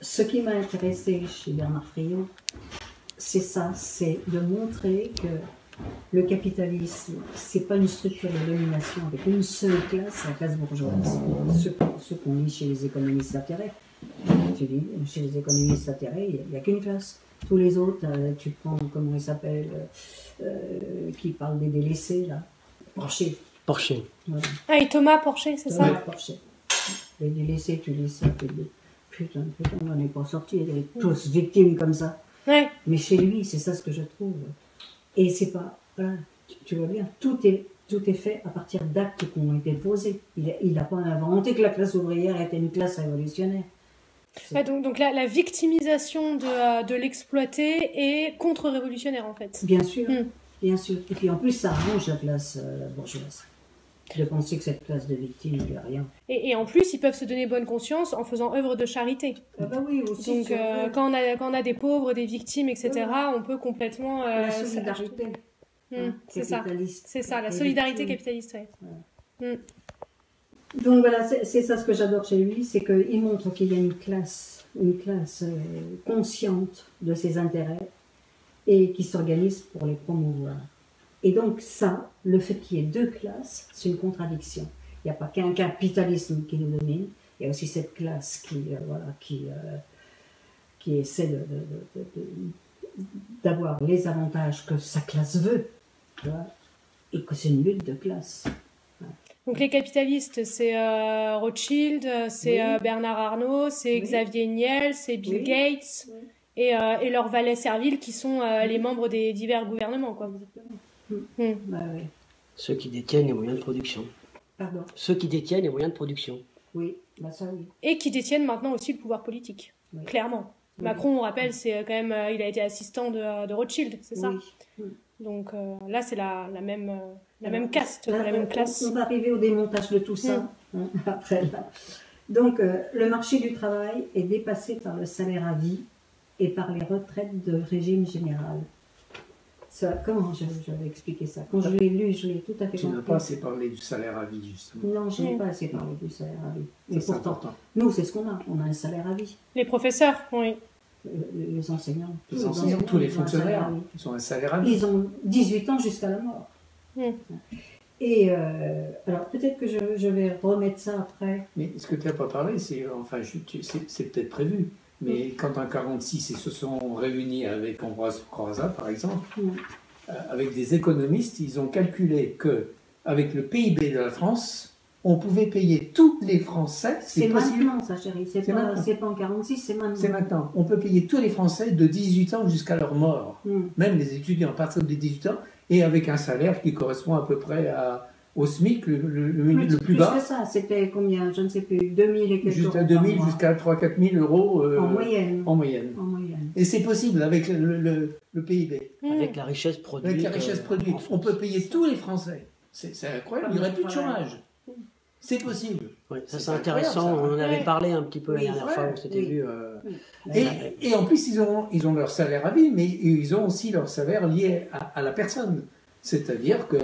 ce qui m'a intéressé chez Bernard Friot, c'est ça, c'est de montrer que le capitalisme, c'est pas une structure de domination avec une seule classe, la classe bourgeoise, ce qu'on lit chez les économistes atterrés. Tu dis, chez les économistes atterrés, il n'y a qu'une classe. Tous les autres, tu prends, comment il s'appelle, qui parle des délaissés, là, Porcher. Porcher. Voilà. Ah, et Thomas Porcher, c'est ça? Porcher. Les délaissés, tu lis ça, tu dis, putain, on n'en est pas sortis, ils étaient tous victimes comme ça. Ouais. Mais chez lui, c'est ça ce que je trouve. Et c'est pas, voilà, tu vois bien, tout est fait à partir d'actes qui ont été posés. Il n'a pas inventé que la classe ouvrière était une classe révolutionnaire. Ouais, donc la victimisation de l'exploité est contre-révolutionnaire en fait. Bien sûr, bien sûr. Et puis en plus, ça arrange la classe bourgeoise. De penser que cette classe de victimes, il n'y a rien. Et en plus, ils peuvent se donner bonne conscience en faisant œuvre de charité. Ah bah oui, aussi. Donc quand on a des pauvres, des victimes, etc., on peut complètement... la solidarité. C'est ça. C'est ça, la solidarité capitaliste. Ouais. Donc voilà, c'est ça ce que j'adore chez lui, c'est qu'il montre qu'il y a une classe consciente de ses intérêts et qui s'organise pour les promouvoir. Et donc ça, le fait qu'il y ait deux classes, c'est une contradiction. Il n'y a pas qu'un capitalisme qui nous domine, il y a aussi cette classe qui essaie d'avoir les avantages que sa classe veut, tu vois, et que c'est une lutte de classe. Donc les capitalistes, c'est Rothschild, c'est Bernard Arnault, c'est Xavier Niel, c'est Bill Gates et leurs valets serviles qui sont les membres des divers gouvernements, quoi. Bah, oui. Ceux qui détiennent les moyens de production. Pardon. Ceux qui détiennent les moyens de production. Oui, bah ça oui. Et qui détiennent maintenant aussi le pouvoir politique, clairement. Oui. Macron, on rappelle, c'est quand même, il a été assistant de Rothschild, c'est ça? Donc là, c'est la même caste, la même classe. On va arriver au démontage de tout ça, après là. Donc, le marché du travail est dépassé par le salaire à vie et par les retraites de régime général. Ça, comment je vais expliquer ça? Quand je l'ai lu, je l'ai tout à fait compris. Tu n'as pas assez parlé du salaire à vie, justement. Non, je n'ai pas assez parlé du salaire à vie. Mais pourtant, nous, c'est ce qu'on a. On a un salaire à vie. Les professeurs, oui. Les enseignants. Les enseignants, tous les fonctionnaires, ils ont un salaire à vie. Ils ont 18 ans jusqu'à la mort. Et alors, peut-être que je vais remettre ça après. Mais ce que tu n'as pas parlé, c'est peut-être prévu. Mais quand en 1946, ils se sont réunis avec Ambroise Croizat, par exemple, avec des économistes, ils ont calculé qu'avec le PIB de la France, on pouvait payer tous les Français. C'est maintenant, ça, chérie. C'est pas en 1946, c'est maintenant. C'est maintenant. On peut payer tous les Français de 18 ans jusqu'à leur mort. Même les étudiants, à partir de 18 ans, et avec un salaire qui correspond à peu près au SMIC, le plus bas. Plus que ça, c'était combien? Je ne sais plus, 2000 et quelques euros. Jusqu'à 2000, jusqu'à 3-4 000 euros en moyenne. En moyenne. Et c'est possible avec le PIB. Avec la richesse produite. Avec la richesse produite. On peut payer tous les Français. C'est incroyable, il n'y aurait plus de chômage. C'est possible. Oui, ça c'est intéressant, on en avait parlé un petit peu la dernière fois, on s'était vu. Et en plus, ils ont leur salaire à vie, mais ils ont aussi leur salaire lié à la personne. C'est-à-dire que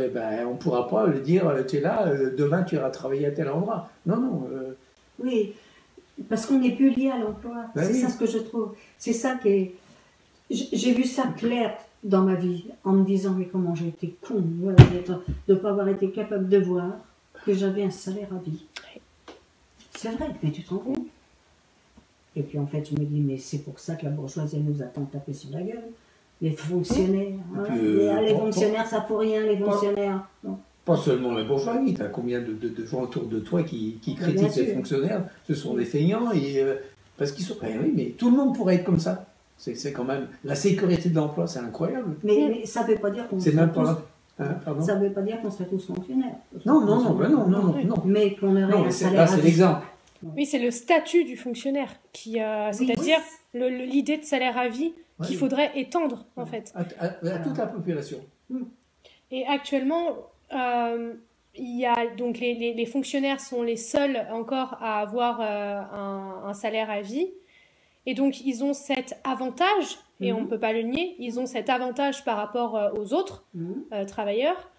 on ne pourra pas le dire, tu es là, demain tu iras travailler à tel endroit. Non. Oui, parce qu'on n'est plus lié à l'emploi. C'est ça ce que je trouve. C'est ça qui est... J'ai vu ça clair dans ma vie, en me disant, mais comment j'ai été con, voilà, de ne pas avoir été capable de voir que j'avais un salaire à vie. C'est vrai, mais tu te rends compte? Et puis en fait, je me dis, mais c'est pour ça que la bourgeoisie nous a tant tapé sur la gueule. Les fonctionnaires, les fonctionnaires, ça faut rien, les fonctionnaires. Non. Pas seulement la bourgeoisie, tu as combien de gens autour de toi qui critiquent les fonctionnaires? Ce sont des feignants, parce qu'ils sont... oui, mais tout le monde pourrait être comme ça. C'est quand même... La sécurité de l'emploi, c'est incroyable. Mais ça ne veut pas dire qu'on... C'est même pas... Ça ne veut pas dire qu'on serait tous fonctionnaires. Non. Mais qu'on aurait un salaire à vie. C'est l'exemple. Oui, c'est le statut du fonctionnaire, c'est-à-dire l'idée de salaire à vie qu'il faudrait étendre, en fait. À toute la population. Et actuellement, il y a, donc les fonctionnaires sont les seuls encore à avoir un salaire à vie. Et donc, ils ont cet avantage, et on ne peut pas le nier, ils ont cet avantage par rapport aux autres travailleurs.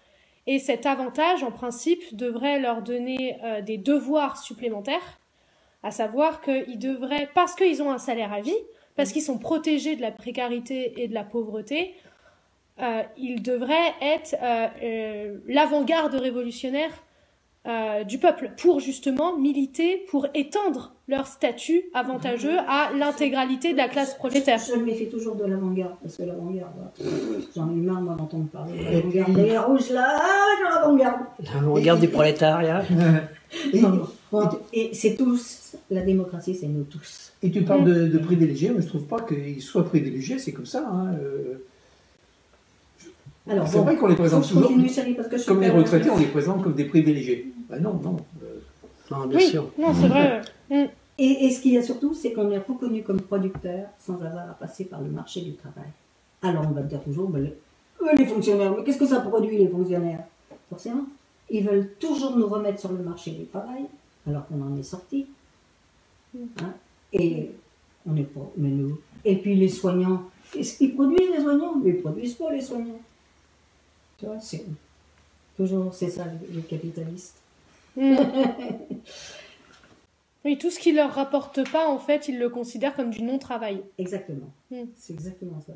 Et cet avantage, en principe, devrait leur donner des devoirs supplémentaires, à savoir qu'ils devraient, parce qu'ils ont un salaire à vie, parce qu'ils sont protégés de la précarité et de la pauvreté, ils devraient être l'avant-garde révolutionnaire du peuple, pour justement militer, pour étendre leur statut avantageux à l'intégralité de la classe prolétaire. Je me méfie toujours de l'avant-garde, parce que l'avant-garde, j'en ai eu marre moi d'entendre parler de l'avant-garde. Les rouges là, l'avant-garde. L'avant-garde du prolétariat. Et c'est tous, la démocratie c'est nous tous. Et tu parles de privilégiés, mais je ne trouve pas qu'ils soient privilégiés, c'est comme ça. Hein. Alors, c'est vrai qu'on les présente toujours, comme les retraités, on les présente comme des privilégiés. Ben non. Non, bien sûr. Non, c'est vrai. Et ce qu'il y a surtout, c'est qu'on est reconnu comme producteur sans avoir à passer par le marché du travail. Alors on va dire toujours, les fonctionnaires, mais qu'est-ce que ça produit les fonctionnaires? Forcément, ils veulent toujours nous remettre sur le marché du travail, alors qu'on en est sorti. Hein? Et on n'est pas, mais nous. Et puis les soignants, qu'est-ce qu'ils produisent les soignants? Mais ils ne produisent pas les soignants. Tu vois, c'est toujours, c'est ça les capitalistes. Oui, tout ce qui leur rapporte pas, en fait, ils le considèrent comme du non-travail. Exactement. C'est exactement ça.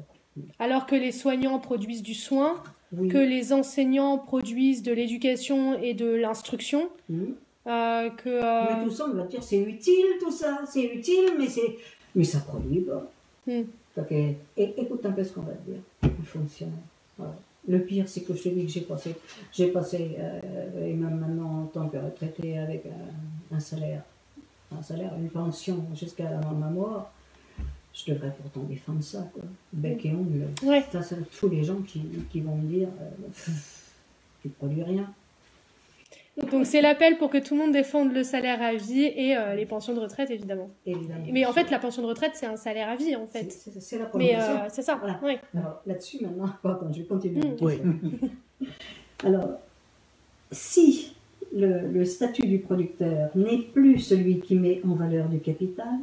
Alors que les soignants produisent du soin, que les enseignants produisent de l'éducation et de l'instruction, Mais tout ça, on va dire, c'est utile, tout ça, c'est utile, mais ça produit pas. Donc, écoute un peu ce qu'on va te dire, les fonctionnaires. Voilà. Le pire, c'est que je te dis que j'ai passé et même maintenant en tant que retraité avec un salaire, une pension jusqu'à ma mort, je devrais pourtant défendre ça, quoi. Bec et ongle. Ouais. Ça, c'est tous les gens qui vont me dire, tu ne produis rien. Donc c'est l'appel pour que tout le monde défende le salaire à vie et les pensions de retraite, évidemment. Mais en fait, la pension de retraite, c'est un salaire à vie, en fait. C'est la prolongation. Mais c'est ça, voilà. Oui. Alors, là-dessus, maintenant, attends, je vais continuer. Oui. Alors, si le statut du producteur n'est plus celui qui met en valeur du capital,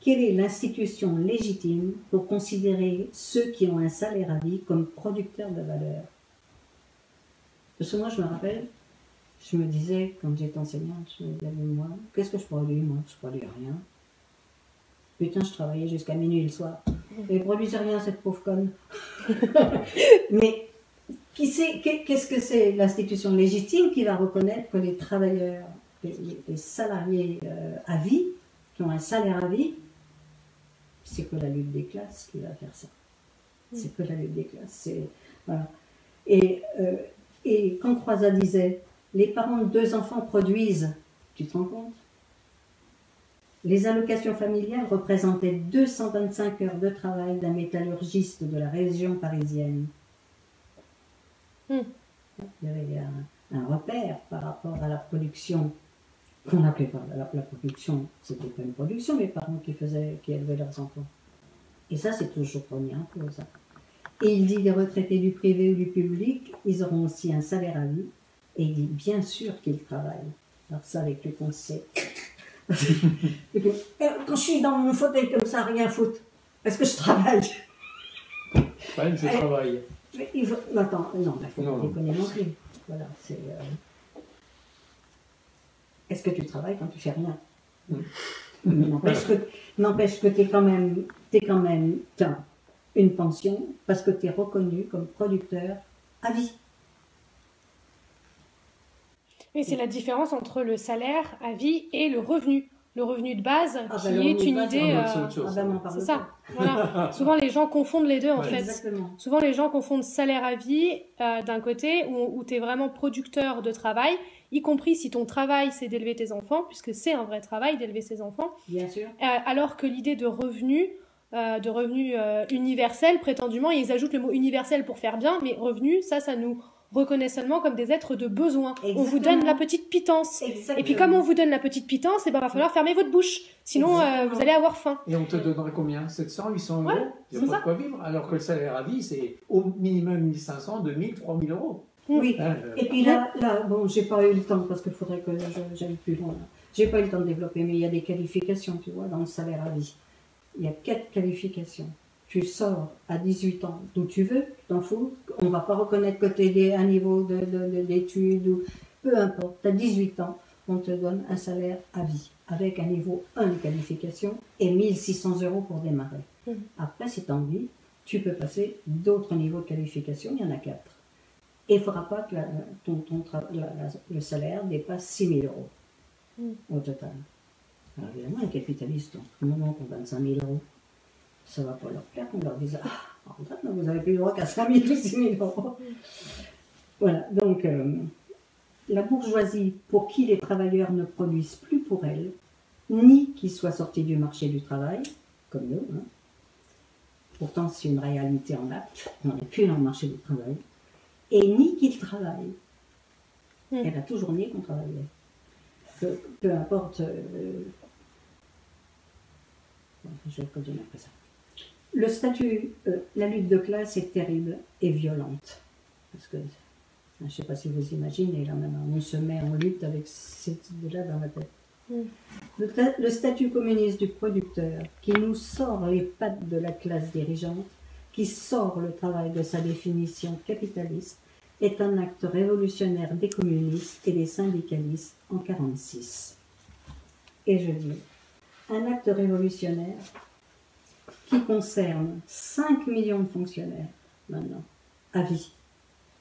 quelle est l'institution légitime pour considérer ceux qui ont un salaire à vie comme producteurs de valeur? Parce que moi, je me rappelle, je me disais, quand j'étais enseignante, je me disais, moi, qu'est-ce que je produis? Moi, je produis rien. Putain, je travaillais jusqu'à minuit le soir. Et elle produisait rien, cette pauvre conne. Mais qu'est-ce que c'est l'institution légitime qui va reconnaître que les travailleurs, les salariés à vie, qui ont un salaire à vie, c'est que la lutte des classes qui va faire ça. C'est que la lutte des classes. Voilà. Et quand Croizat disait, les parents de 2 enfants produisent, tu te rends compte? Les allocations familiales représentaient 225 heures de travail d'un métallurgiste de la région parisienne. Il y avait un repère par rapport à la production, qu'on n'appelait pas la production, c'était pas une production, les parents qui élevaient leurs enfants. Et ça, c'est toujours remis en cause. Et il dit, les retraités du privé ou du public, ils auront aussi un salaire à vie. Et il dit, bien sûr qu'ils travaillent. Alors ça, avec le conseil. Quand je suis dans mon fauteuil comme ça, rien foutre, est-ce que je travaille? Ouais, je travaille. Attends, non, il faut pas déconner non plus. Voilà, c'est... Est-ce que tu travailles quand tu fais rien? N'empêche que tu as une pension parce que tu es reconnu comme producteur à vie. Mais c'est la différence entre le salaire à vie et le revenu. Le revenu de base, qui est une idée... c'est ça. Voilà. Souvent, les gens confondent les deux, en fait. Exactement. Souvent, les gens confondent salaire à vie, d'un côté, où tu es vraiment producteur de travail, y compris si ton travail, c'est d'élever tes enfants, puisque c'est un vrai travail d'élever ses enfants. Bien sûr. Alors que l'idée de revenu universel, prétendument, ils ajoutent le mot universel pour faire bien, mais revenu, ça nous... reconnaît seulement comme des êtres de besoin. Exactement. On vous donne la petite pitance. Exactement. Et puis comme on vous donne la petite pitance, il va falloir fermer votre bouche. Sinon, vous allez avoir faim. Et on te donnerait combien? 700, 800 euros? Il n'y a pas de quoi vivre. Alors que le salaire à vie, c'est au minimum 1500, 2000, 3000 euros. Oui. Et puis là, bon, j'ai pas eu le temps, parce qu'il faudrait que j'aille plus loin. J'ai pas eu le temps de développer, mais il y a des qualifications, tu vois, dans le salaire à vie. Il y a 4 qualifications. Tu sors à 18 ans d'où tu veux, tu t'en fous. On ne va pas reconnaître que tu es à un niveau d'études, ou peu importe. Tu as 18 ans, on te donne un salaire à vie. avec un niveau 1 de qualification et 1600 € pour démarrer. Après, si tu as envie, tu peux passer d'autres niveaux de qualification, il y en a 4. Et il ne faudra pas que le salaire dépasse 6 000 € au total. Alors évidemment, les capitalistes, tout le moment qu'on 25 000 €, ça ne va pas leur plaire qu'on leur dise « Ah, en fait, vous n'avez plus le droit qu'à 5 000 ou 6 000 €. Voilà, donc la bourgeoisie, pour qui les travailleurs ne produisent plus pour elle, ni qu'ils soient sortis du marché du travail, comme nous, hein. Pourtant c'est une réalité en acte, on n'est plus dans le marché du travail, et ni qu'ils travaillent. Elle a toujours nié qu'on travaillait. Peu importe, je vais continuer après ça. Le statut, la lutte de classe est terrible et violente, parce que je ne sais pas si vous imaginez, là maintenant, on se met en lutte avec cette idée-là dans la tête. Le statut communiste du producteur, qui nous sort les pattes de la classe dirigeante, qui sort le travail de sa définition capitaliste, est un acte révolutionnaire des communistes et des syndicalistes en 1946. Et je dis, un acte révolutionnaire qui concerne 5 millions de fonctionnaires, maintenant, à vie.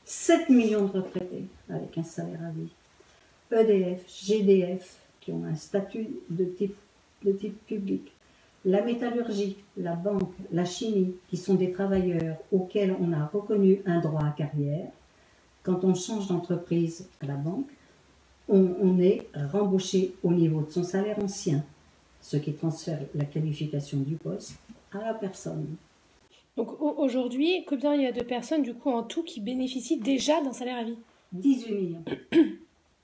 7 millions de retraités avec un salaire à vie. EDF, GDF, qui ont un statut de type public. La métallurgie, la banque, la chimie, qui sont des travailleurs auxquels on a reconnu un droit à carrière. Quand on change d'entreprise à la banque, on est rembauché au niveau de son salaire ancien, ce qui transfère la qualification du poste à la personne. Donc aujourd'hui, combien il y a de personnes du coup en tout qui bénéficient déjà d'un salaire à vie? 18 millions.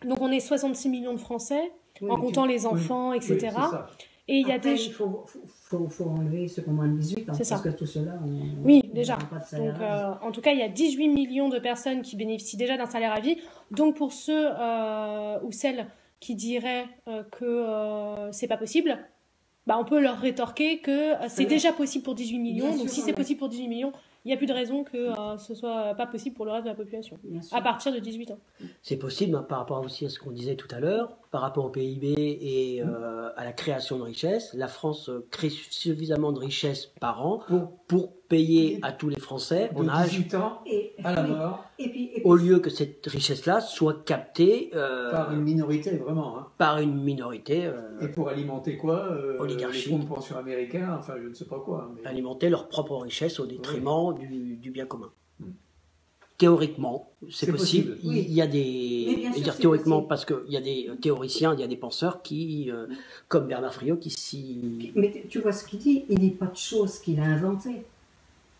Donc on est 66 millions de Français, en comptant les enfants, etc. Oui, c'est ça. Et il y a Après, des... il faut enlever ceux qui ont moins de 18 ans, parce ça. que tout cela, Oui, déjà. pas de salaire. Donc, en tout cas, il y a 18 millions de personnes qui bénéficient déjà d'un salaire à vie. Donc pour ceux ou celles qui diraient que c'est pas possible, bah, on peut leur rétorquer que c'est déjà possible pour 18 millions. Bien donc sûr, si c'est possible pour 18 millions, il n'y a plus de raison que ce soit pas possible pour le reste de la population, à partir de 18 ans. C'est possible, hein, par rapport aussi à ce qu'on disait tout à l'heure, par rapport au PIB et à la création de richesses. La France crée suffisamment de richesses par an pour payer à tous les Français en âge, 18 ans à la mort, Et puis, au lieu que cette richesse-là soit captée par une minorité, vraiment. Hein. par une minorité, Et pour alimenter quoi oligarchique. Les fonds de pension américains, enfin je ne sais pas quoi. Mais... alimenter leur propre richesse au détriment du bien commun. Théoriquement, c'est possible. Oui. Il y a des... Mais bien sûr, dire c'est théoriquement, possible. parce qu'il y a des théoriciens, il y a des penseurs qui, comme Bernard Friot, qui s'y... Mais tu vois ce qu'il dit, il dit pas de choses qu'il a inventées.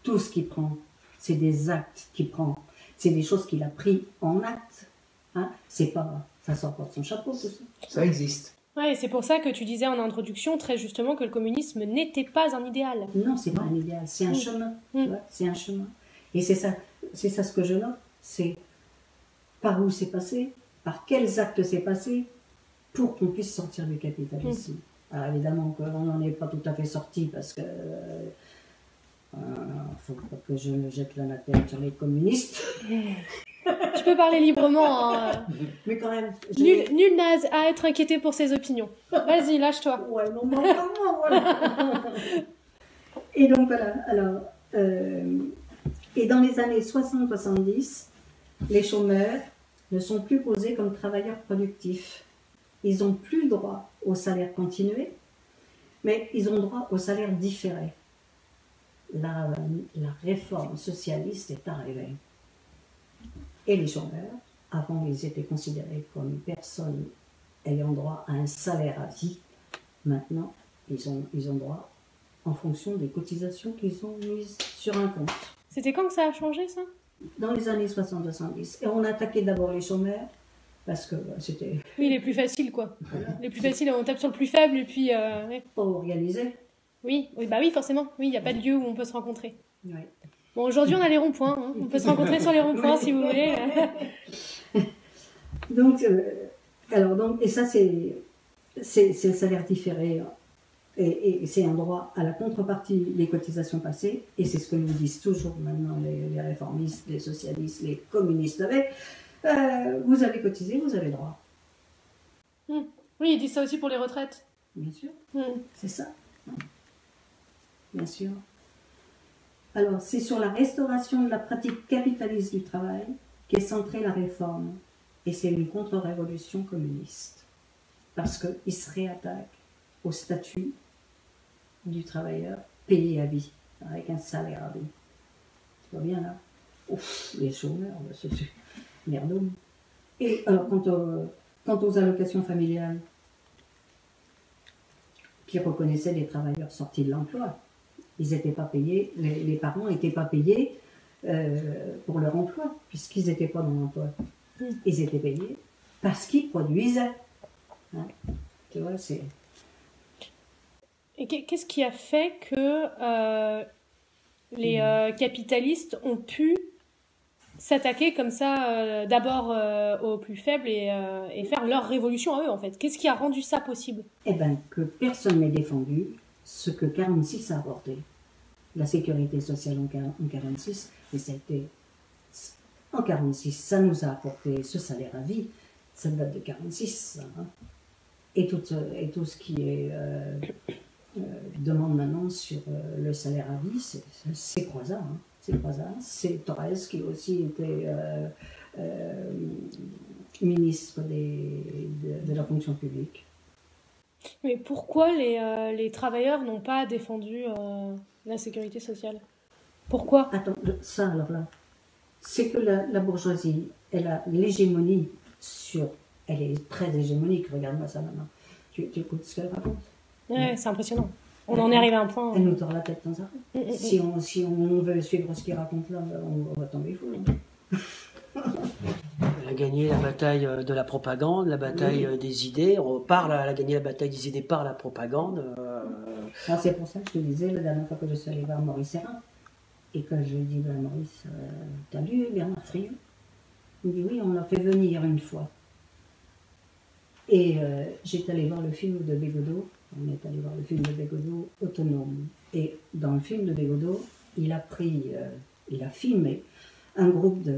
Tout ce qu'il prend, c'est des actes qu'il prend. C'est des choses qu'il a pris en acte. Hein, c'est pas, ça sort pas de son chapeau, tout ça. Ça existe. Ouais, et c'est pour ça que tu disais en introduction très justement que le communisme n'était pas un idéal. Non, c'est pas un idéal, c'est un chemin. Tu vois, c'est un chemin. Et c'est ça ce que je note, c'est par où c'est passé, par quels actes c'est passé, pour qu'on puisse sortir du capitalisme. Alors évidemment qu'on n'en est pas tout à fait sorti, parce que faut pas que je me jette l'anathème sur les communistes. Tu peux parler librement. Hein. Mais quand même... Nul n'a à être inquiété pour ses opinions. Vas-y, lâche-toi. Ouais, non, mais vraiment, voilà. Et donc voilà, alors... et dans les années 60-70, les chômeurs ne sont plus posés comme travailleurs productifs. Ils n'ont plus droit au salaire continué, mais ils ont droit au salaire différé. La réforme socialiste est arrivée. Et les chômeurs, avant ils étaient considérés comme personnes ayant droit à un salaire à vie. Maintenant, ils ont droit en fonction des cotisations qu'ils ont mises sur un compte. C'était quand que ça a changé, ça? Dans les années 60-70. Et on a attaqué d'abord les chômeurs, parce que c'était... Oui, les plus faciles, quoi. Les plus faciles, on tape sur le plus faible, et puis... ouais. pas organisé. Oui, bah oui, forcément. Oui, il n'y a pas de lieu où on peut se rencontrer. Ouais. Bon, aujourd'hui, on a les ronds-points. Hein. On peut se rencontrer sur les ronds-points, si vous voulez. Donc, et ça, c'est le salaire différé. Et c'est un droit à la contrepartie des cotisations passées. Et c'est ce que nous disent toujours maintenant les réformistes, les socialistes, les communistes avec. Vous avez cotisé, vous avez droit. Oui, ils disent ça aussi pour les retraites. Bien sûr, c'est ça. Bien sûr. Alors, c'est sur la restauration de la pratique capitaliste du travail qu'est centrée la réforme. Et c'est une contre-révolution communiste. Parce qu'ils se réattaquent au statut du travailleur payé à vie, avec un salaire à vie. Tu vois bien là? Ouf, les chômeurs, c'est merdoum. Et alors, quant aux allocations familiales, qui reconnaissaient les travailleurs sortis de l'emploi, ils n'étaient pas payés, les parents n'étaient pas payés pour leur emploi, puisqu'ils n'étaient pas dans l'emploi. Ils étaient payés parce qu'ils produisaient. Hein? Tu vois, c'est... Et qu'est-ce qui a fait que les capitalistes ont pu s'attaquer comme ça d'abord aux plus faibles et faire leur révolution à eux, en fait? Qu'est-ce qui a rendu ça possible? Eh bien, que personne n'ait défendu ce que 46 a apporté. La sécurité sociale en 46, et ça a été... En 46, ça nous a apporté ce salaire à vie, ça date de 46, hein. Et tout ce qui est demande maintenant sur le salaire à vie, c'est Croizat, hein. C'est Croizat, c'est Torres qui a aussi été ministre de la fonction publique. Mais pourquoi les travailleurs n'ont pas défendu la sécurité sociale? Pourquoi? Attends, ça alors là, c'est que la bourgeoisie, elle a l'hégémonie sur... Elle est très hégémonique, regarde-moi ça maintenant. Tu écoutes ce qu'elle raconte? Ouais, c'est impressionnant. On en est arrivé à un point. Elle nous tord la tête sans arrêt. Si on veut suivre ce qu'il raconte là, on va tomber fou. Elle a gagné la bataille de la propagande, la bataille des idées. Elle a gagné la bataille des idées par la propagande. Alors, c'est pour ça que je te disais la dernière fois que je suis allée voir Maurice Serrin, et que je lui ai dit, ben, Maurice, t'as lu Bernard Friot? Il me dit, oui, on l'a fait venir une fois. Et j'étais allée voir le film de Bégodeau. On est allé voir le film de Bégodeau, Autonome. Et dans le film de Bégodeau, il a filmé un groupe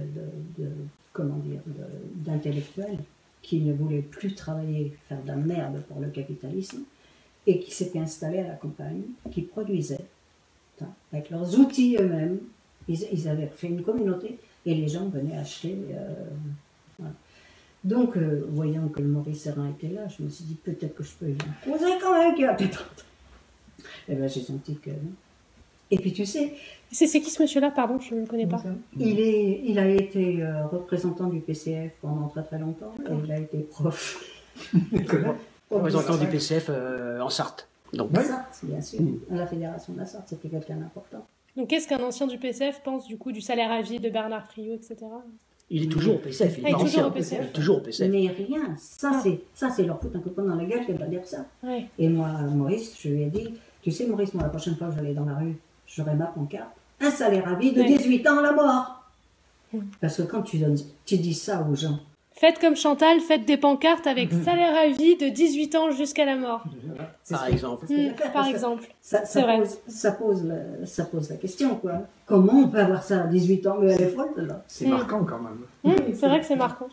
d'intellectuels qui ne voulaient plus travailler, faire de la merde pour le capitalisme, et qui s'étaient installés à la campagne, qui produisaient, avec leurs outils eux-mêmes. Ils avaient fait une communauté, et les gens venaient acheter. Voilà. Donc, voyant que le Maurice Serrin était là, je me suis dit, peut-être que je peux lui poser quand même qu'il va peut-être. Et bien, j'ai senti que non. Et puis, tu sais... C'est qui ce monsieur-là, pardon, je ne le connais pas. Il a été représentant du PCF pendant très très longtemps, et il a été prof. Représentant du PCF en Sarthe. Donc. En Sarthe, bien sûr. À la Fédération de la Sarthe, c'était quelqu'un d'important. Donc, qu'est-ce qu'un ancien du PCF pense du coup du salaire à vie de Bernard Friot, etc. Il est toujours au PCF, il est toujours au PCF. Il est PCF. toujours au PCF. Mais rien, ça c'est leur foutre un coup de poing dans la gueule, qu'elle va dire ça. Ouais. Et moi, Maurice, je lui ai dit, tu sais Maurice, moi la prochaine fois que j'allais dans la rue, j'aurai ma pancarte, un salaire à vie de 18 ans à la mort. Parce que quand tu dis ça aux gens... Faites comme Chantal, faites des pancartes avec salaire à vie de 18 ans jusqu'à la mort. Par exemple. Par exemple. Ça pose la question, quoi. Comment on peut avoir ça à 18 ans? Mais elle est folle, là. C'est marquant, quand même. C'est vrai que c'est marquant.